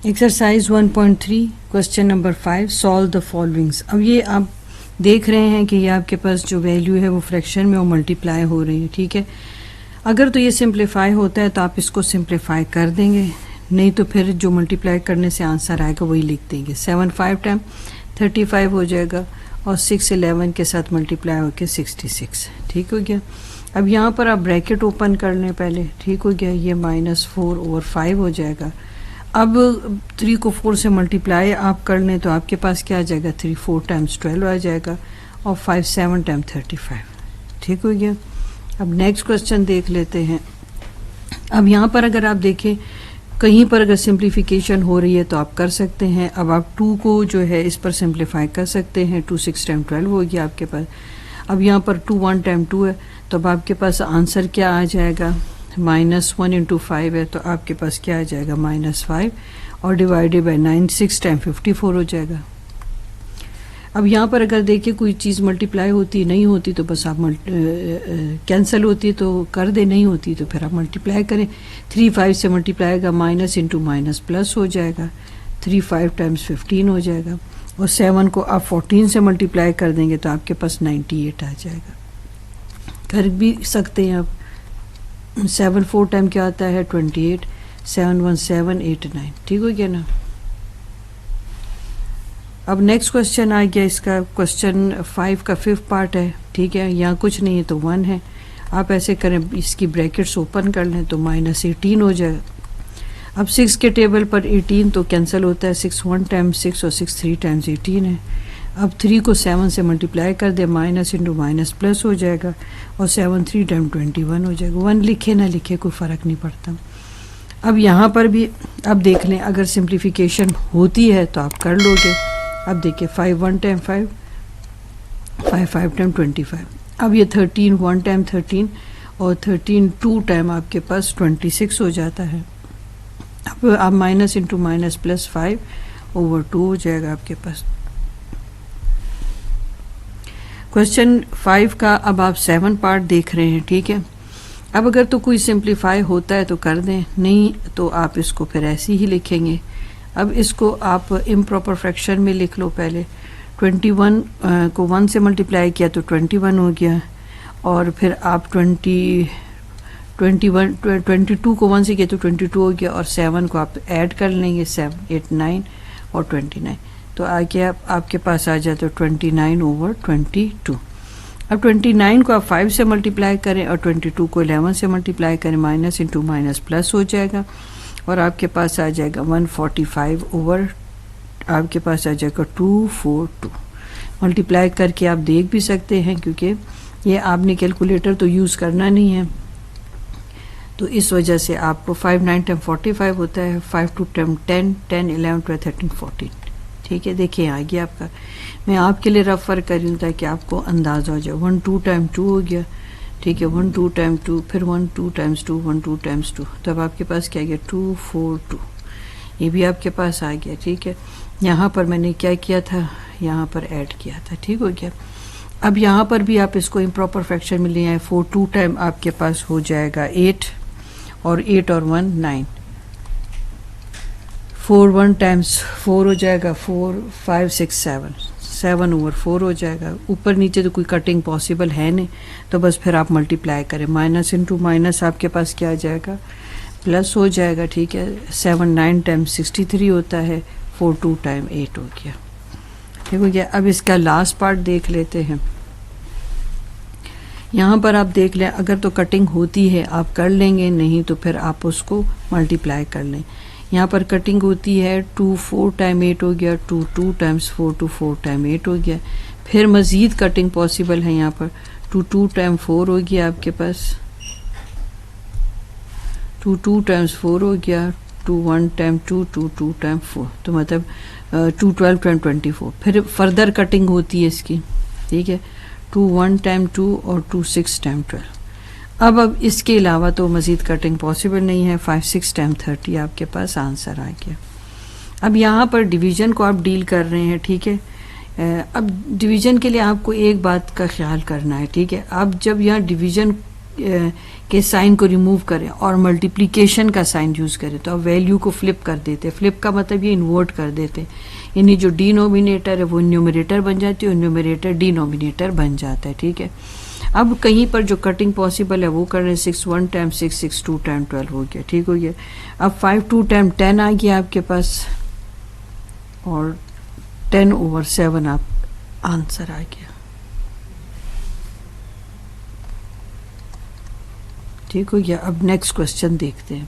Exercise 1.3 question number 5 solve the followings. अब ये आप देख रहे हैं कि ये आपके पास जो वैल्यू है वो फ्रैक्शन में वो मल्टीप्लाई हो रही है, ठीक है। अगर तो ये सिंप्लीफाई होता है तो आप इसको सिंप्लीफाई कर देंगे, नहीं तो फिर जो मल्टीप्लाई करने से आंसर आएगा वही लिख देंगे। 7 5 टाइम 35 हो जाएगा और 6 11 के साथ मल्टीप्लाई होकर 66, ठीक हो गया। अब यहाँ पर आप ब्रैकेट ओपन कर लें पहले, ठीक हो गया। ये -4/5 हो जाएगा। अब 3 को 4 से मल्टीप्लाई आप कर लें तो आपके पास क्या आ जाएगा, 3 4 टाइम्स 12 आ जाएगा और 5 7 टाइम 35, ठीक हो गया। अब नेक्स्ट क्वेश्चन देख लेते हैं। अब यहाँ पर अगर आप देखें कहीं पर अगर सिंप्लीफिकेशन हो रही है तो आप कर सकते हैं। अब आप 2 को जो है इस पर सिंप्लीफाई कर सकते हैं। 2 6 टाइम 12 हो गया आपके पास। अब यहाँ पर 2 1 टाइम 2 है तो अब आपके पास आंसर क्या आ जाएगा, -1 × 5 है तो आपके पास क्या आ जाएगा, -5 और डिवाइडेड बाय 9 6 टाइम 54 हो जाएगा। अब यहाँ पर अगर देखिए कोई चीज़ मल्टीप्लाई होती नहीं होती तो बस आप कैंसिल होती तो कर दे, नहीं होती तो फिर आप मल्टीप्लाई करें। 3 5 से मल्टीप्लाई का माइनस इंटू माइनस प्लस हो जाएगा। 3 5 टाइम्स 15 हो जाएगा और 7 को आप 14 से मल्टीप्लाई कर देंगे तो आपके पास 98 आ जाएगा। कर भी सकते हैं आप। 7 4 टाइम क्या आता है, 28। 7 1 7 8 9, ठीक हो गया ना। अब नेक्स्ट क्वेश्चन आ गया, इसका क्वेश्चन 5 का 5th पार्ट है, ठीक है। यहाँ कुछ नहीं है तो 1 है। आप ऐसे करें, इसकी ब्रैकेट्स ओपन कर लें तो -18 हो जाएगा। अब 6 के टेबल पर 18 तो कैंसिल होता है। 6 1 टाइम्स 6 और 6 3 टाइम्स 18 है। अब 3 को 7 से मल्टीप्लाई कर दे, माइनस इंटू माइनस प्लस हो जाएगा और 7 3 टाइम 21 हो जाएगा। 1 लिखे ना लिखे कोई फ़र्क नहीं पड़ता। अब यहाँ पर भी अब देख लें, अगर सिंप्लीफिकेशन होती है तो आप कर लोगे। अब देखिए 5 1 टाइम 5, 5 5 टाइम 25। अब ये 13 1 टाइम 13 और 13 2 टाइम आपके पास 26 हो जाता है। अब आप माइनस इंटू माइनस प्लस 5/2 हो जाएगा आपके पास। क्वेश्चन 5 का अब आप 7 पार्ट देख रहे हैं, ठीक है। अब अगर तो कोई सिंप्लीफाई होता है तो कर दें, नहीं तो आप इसको फिर ऐसे ही लिखेंगे। अब इसको आप इम्प्रॉपर फ्रैक्शन में लिख लो पहले। 21 को 1 से मल्टीप्लाई किया तो 21 हो गया और फिर आप 22 को 1 से किया तो 22 हो गया और 7 को आप ऐड कर लेंगे, 7 8 9 और 29 तो आगे आपके पास आ जाए तो 29/22। अब 29 को आप 5 से मल्टीप्लाई करें और 22 को 11 से मल्टीप्लाई करें, माइनस इंटू माइनस प्लस हो जाएगा और आपके पास आ जाएगा 145 आपके पास आ जाएगा 242। मल्टीप्लाई करके आप देख भी सकते हैं क्योंकि ये आपने कैलकुलेटर तो यूज़ करना नहीं है, तो इस वजह से आपको 5 9 टाइम 45 होता है। 5 2 टाइम 10 10 11 12 13 14, ठीक है। देखिए आ गया आपका। मैं आपके लिए रेफर कर रही हूँ ताकि आपको अंदाज़ा हो जाए। 1 2 टाइम 2 हो गया, ठीक है। 1 2 टाइम 2, फिर 1 2 टाइम्स 2, 1 2 टाइम्स 2, तब आपके पास क्या गया 242। ये भी आपके पास आ गया, ठीक है। यहाँ पर मैंने क्या किया था, यहाँ पर ऐड किया था, ठीक हो गया। अब यहाँ पर भी आप इसको इम्प्रॉपर फ्रैक्शन में ले आए। 4 2 टाइम आपके पास हो जाएगा 8 और 8 और 1 9। 4 1 टाइम्स 4 हो जाएगा 4 5 6 7/4 हो जाएगा। ऊपर नीचे तो कोई कटिंग पॉसिबल है नहीं, तो बस फिर आप मल्टीप्लाई करें। माइनस इंटू माइनस आपके पास क्या आ जाएगा, प्लस हो जाएगा, ठीक है। 7 9 टाइम 63 होता है। 4 2 टाइम 8 हो गया, ठीक हो गया। अब इसका लास्ट पार्ट देख लेते हैं। यहाँ पर आप देख लें, अगर तो कटिंग होती है आप कर लेंगे, नहीं तो फिर आप उसको मल्टीप्लाई कर लें। यहाँ पर कटिंग होती है 2 4 टाइम 8 हो गया, 2 2 टाइम्स 4 2 4 टाइम 8 हो गया। फिर मज़ीद कटिंग पॉसिबल है। यहाँ पर 2 2 टाइम 4 हो गया आपके पास, 2 2 टाइम्स 4 हो गया, 2 1 टाइम 2 2 2 टाइम 4, तो मतलब 2 12 टाइम 24। फिर फर्दर कटिंग होती है इसकी, ठीक है। 2 1 टाइम 2 और 2 6 टाइम 12। अब इसके अलावा तो मज़ीद कटिंग पॉसिबल नहीं है। 5 6 टाइम 30 आपके पास आंसर आ गया। अब यहाँ पर डिवीज़न को आप डील कर रहे हैं, ठीक है। अब डिवीज़न के लिए आपको एक बात का ख्याल करना है, ठीक है। अब जब यहाँ डिवीज़न के साइन को रिमूव करें और मल्टीप्लिकेशन का साइन यूज़ करें तो अब वैल्यू को फ्लिप कर देते हैं। फ्लिप का मतलब ये इन्वर्ट कर देते हैं, यानी जो डिनोमिनेटर है वो न्यूमरेटर बन जाती है और न्यूमरेटर डिनोमिनेटर बन जाता है। ठीक है, अब कहीं पर जो कटिंग पॉसिबल है वो कर रहे हैं। 6 1 टाइम 6, 6 2 टाइम 12 हो गया। ठीक हो गया। अब 5 2 टाइम 10 आ गया आपके पास और 10/7 आप आंसर आ गया। ठीक हो गया। अब नेक्स्ट क्वेश्चन देखते हैं।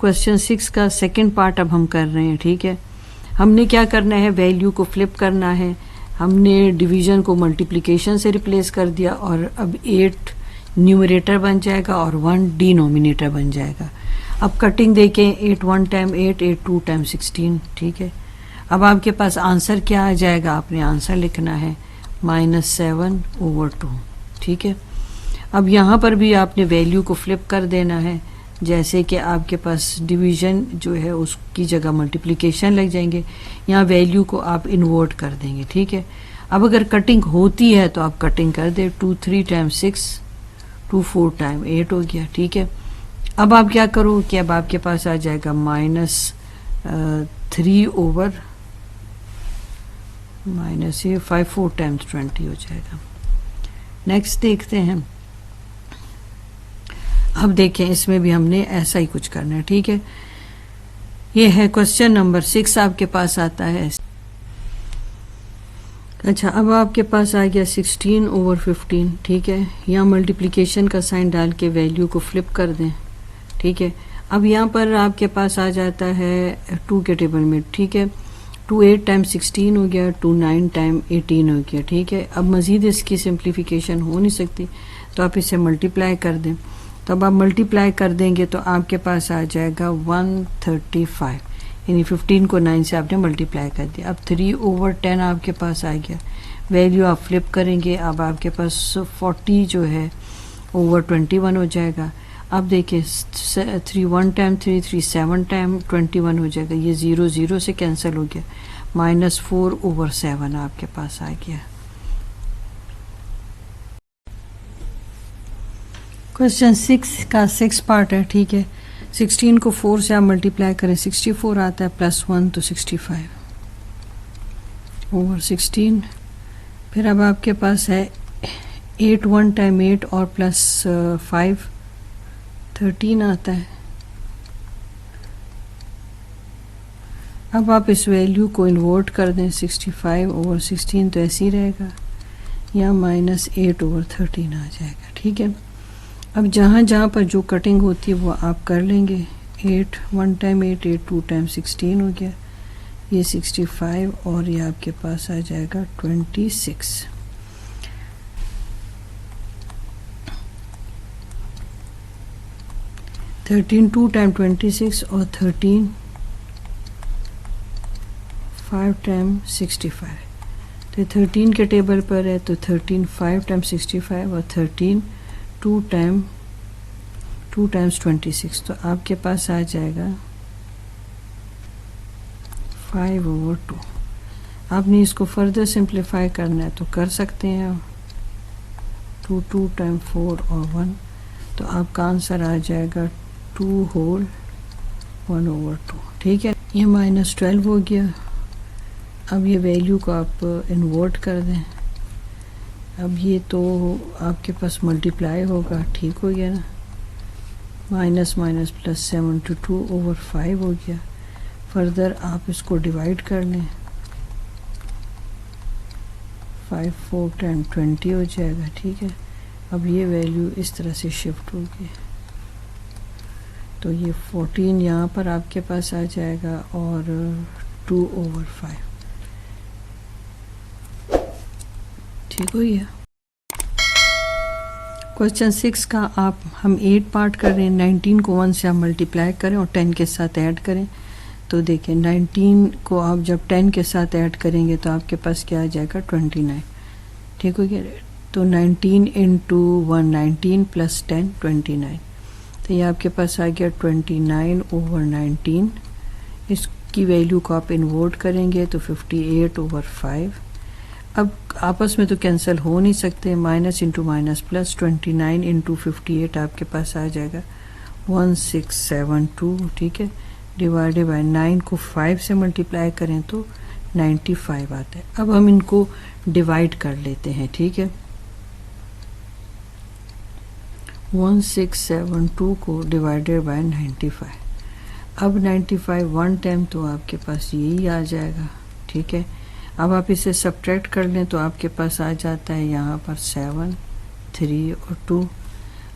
क्वेश्चन 6 का सेकंड पार्ट अब हम कर रहे हैं। ठीक है, हमने क्या करना है, वैल्यू को फ्लिप करना है। हमने डिवीजन को मल्टीप्लिकेशन से रिप्लेस कर दिया और अब 8 न्यूमरेटर बन जाएगा और 1 डिनोमिनेटर बन जाएगा। अब कटिंग देखें, 8 1 टाइम 8, 8 2 टाइम 16। ठीक है, अब आपके पास आंसर क्या आ जाएगा, आपने आंसर लिखना है -7/2। ठीक है, अब यहाँ पर भी आपने वैल्यू को फ्लिप कर देना है, जैसे कि आपके पास डिवीजन जो है उसकी जगह मल्टीप्लिकेशन लग जाएंगे, यहाँ वैल्यू को आप इन्वर्ट कर देंगे। ठीक है, अब अगर कटिंग होती है तो आप कटिंग कर दे। 2 3 टाइम 6, 2 4 टाइम 8 हो गया। ठीक है, अब आप क्या करो कि अब आपके पास आ जाएगा -3/-5 4 टाइम्स 20 हो जाएगा। नेक्स्ट देखते हैं। अब देखें, इसमें भी हमने ऐसा ही कुछ करना है। ठीक है, ये है क्वेश्चन नंबर 6 आपके पास आता है। अच्छा, अब आपके पास आ गया 16/15। ठीक है, यहाँ मल्टीप्लिकेशन का साइन डाल के वैल्यू को फ्लिप कर दें। ठीक है, अब यहाँ पर आपके पास आ जाता है 2 के टेबल में। ठीक है, 2 8 टाइम 16 हो गया, 2 9 टाइम 18 हो गया। ठीक है, अब मज़ीद इसकी सिंप्लीफिकेशन हो नहीं सकती तो आप इसे मल्टीप्लाई कर दें। तो अब आप मल्टीप्लाई कर देंगे तो आपके पास आ जाएगा 135, यानी 15 को 9 से आपने मल्टीप्लाई कर दिया। अब 3/10 आपके पास आ गया। वैल्यू आप फ्लिप करेंगे, अब आपके पास 40 जो है /21 हो जाएगा। अब देखिए 3 1 टाइम 3, 3 7 टाइम 21 हो जाएगा। ये 0 0 से कैंसिल हो गया। -4/7 आपके पास आ गया। क्वेश्चन 6 का 6 पार्ट है। ठीक है, 16 को 4 से आप मल्टीप्लाई करें, 64 आता है, +1 तो 65/16। फिर अब आपके पास है 8 1 टाइम 8 और +5 13 आता है। अब आप इस वैल्यू को इन्वर्ट कर दें, 65/16 तो ऐसे ही रहेगा, यहाँ -8/13 आ जाएगा। ठीक है, अब जहाँ जहाँ पर जो कटिंग होती है वो आप कर लेंगे। 8 1 टाइम 8, 8 2 टाइम 16 हो गया, ये 65 और ये आपके पास आ जाएगा 26। (13 2 टाइम 26 और 13 5 टाइम 65। तो 13 के टेबल पर है तो 13 5 टाइम 65 और 13 2 टाइम्स 26। तो आपके पास आ जाएगा 5/2। आपने इसको फर्दर सिंप्लीफाई करना है तो कर सकते हैं। 2 2 टाइम 4 और 1, तो आपका आंसर आ जाएगा 2 होल 1/2। ठीक है, ये -12 हो गया। अब ये वैल्यू को आप इन्वर्ट कर दें। अब ये तो आपके पास मल्टीप्लाई होगा। ठीक हो गया ना, -+7 तो 2/5 हो गया। फर्दर आप इसको डिवाइड कर लें, 5 4 10 20 हो जाएगा। ठीक है, अब ये वैल्यू इस तरह से शिफ्ट होगी तो ये 14 यहाँ पर आपके पास आ जाएगा और 2/5। ठीक हो गया। क्वेश्चन 6 का हम 8 पार्ट कर रहे हैं। 19 को 1 से आप मल्टीप्लाई करें और 10 के साथ ऐड करें। तो देखें 19 को आप जब 10 के साथ ऐड करेंगे तो आपके पास क्या आ जाएगा 29। ठीक हो गया। तो 19 × 1 19 + 10 29। तो ये आपके पास आ गया 29/19। इसकी वैल्यू को आप इन्वर्ट करेंगे तो 58/5। अब आपस में तो कैंसिल हो नहीं सकते, minus into minus plus, 29 into 58 आपके पास आ जाएगा 1672, ठीक है, डिवाइडेड बाय 9 को 5 से मल्टीप्लाई करें तो 95 आता है। अब हम इनको डिवाइड कर लेते हैं, ठीक है। 1672 को डिवाइडेड बाय 95, अब 95 वन टाइम तो आपके पास यही आ जाएगा, ठीक है। अब आप इसे सब्ट्रैक्ट कर लें तो आपके पास आ जाता है यहाँ पर 7, 3 और 2।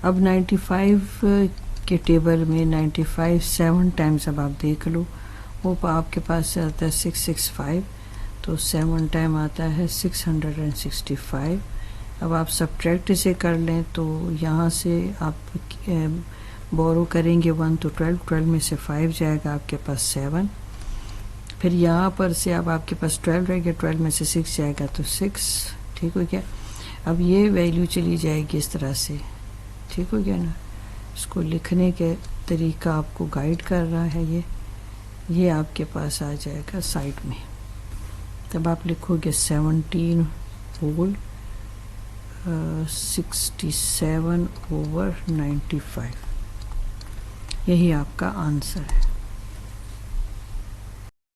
अब 95 के टेबल में 95 7 टाइम्स अब आप देख लो, वो आपके पास से आता है 665, तो 7 टाइम आता है 665। अब आप सब्ट्रैक्ट इसे कर लें तो यहाँ से आप बोरो करेंगे 1 तो 12, 12 में से 5 जाएगा आपके पास 7, फिर यहाँ पर से अब आपके पास 12 रहेगा, 12 में से 6 जाएगा तो 6, ठीक हो गया। अब ये वैल्यू चली जाएगी इस तरह से, ठीक हो गया ना। इसको लिखने के तरीका आपको गाइड कर रहा है ये आपके पास आ जाएगा साइड में। तब आप लिखोगे 17 होल 67/95, यही आपका आंसर है।